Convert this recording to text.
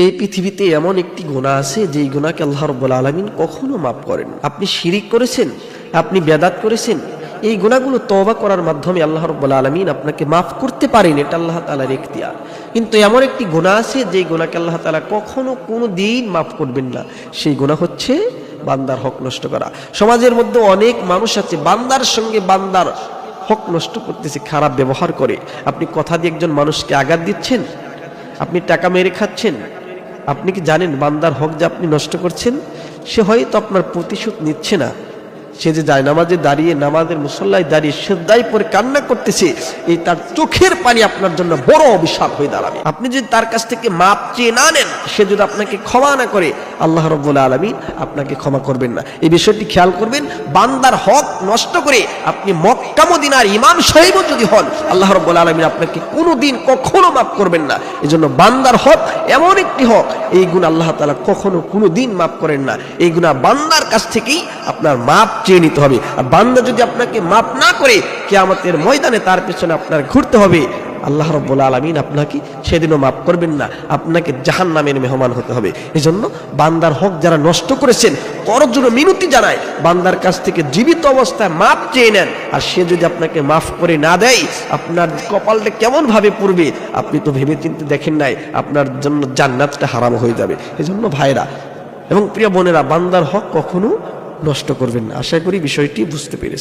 এই পৃথিবীতে এমন একটি গুনাহ আছে যেই গুনাহকে আল্লাহ রাব্বুল আলামিন কখনো মাফ করেন। আপনি শিরিক করেছেন, আপনি বেদাত করেছেন, এই গুনাহগুলো তওবা করার মাধ্যমে আল্লাহ রাব্বুল আলামিন আপনাকে মাফ করতে পারেন, এটা আল্লাহ তাআলার ইখতিয়ার। কিন্তু এমন একটি গুনাহ আছে যেই গুনাহকে আল্লাহ তাআলা কখনো কোনো দিন মাফ করবেন না, সেই গুনাহ হচ্ছে বান্দার হক নষ্ট করা। সমাজের মধ্যে অনেক মানুষ আছে বান্দার সঙ্গে বান্দার হক নষ্ট করতেছে, খারাপ ব্যবহার করে। আপনি কথা দিয়ে একজন মানুষকে আঘাত দিচ্ছেন, আপনি টাকা মেরে খাচ্ছেন, আপনি কি জানেন বান্দার হক যে আপনি নষ্ট করছেন? সে হয়তো আপনার প্রতিশোধ নিচ্ছে না, সে যে যায় নামাজে দাঁড়িয়ে নামাজের মুসল্লায় দাঁড়িয়ে সিজদায় পড়ে কান্না করতেছে, এই তার চোখের পানি আপনার জন্য বড় অভিশাপ হয়ে দাঁড়াবে। আপনি যদি তার কাছ থেকে মাপ চেয়ে না নেন, সে যদি আপনাকে ক্ষমা না করে, আল্লাহ রাব্বুল আলামিন আপনাকে ক্ষমা করবেন না। এই বিষয়টি খেয়াল করবেন। বান্দার হক নষ্ট করে আপনি মক্কা মদিনার ইমাম সাহেবও যদি হন, আল্লাহ রাব্বুল আলামিন আপনাকে কোনোদিন কখনো মাফ করবেন না। এজন্য বান্দার হক এমন একটি হক, এই গুণ আল্লাহ তাআলা কখনো কোনোদিন মাফ করেন না। এই গুনাহ বান্দার কাছ থেকেই আপনার মাপ চেয়ে নিতে হবে। আর বান্দা যদি আপনাকে মাফ না করে, কিয়ামতের ময়দানে তার পেছনে আপনার ঘুরতে হবে। আল্লাহ রাব্বুল আলামিন আপনাকে সেদিনও মাফ করবেন না, আপনাকে জাহান্নামের মেহমান হতে হবে। এজন্য বান্দার হক যারা নষ্ট করেছেন, করজোড়ে মিনতি জানায়, বান্দার কাছ থেকে জীবিত অবস্থায় মাফ চেয়ে নেন। আর সে যদি আপনাকে মাফ করে না দেয়, আপনার কপালটা কেমন ভাবে পড়বে আপনি তো ভেবে চিন্তে দেখেন নাই, আপনার জন্য জান্নাতটা হারাম হয়ে যাবে। এজন্য ভাইরা এবং প্রিয় বোনেরা, বান্দার হক কখনো নষ্ট করবেন না। আশা করি বিষয়টি বুঝতে পেরেছেন।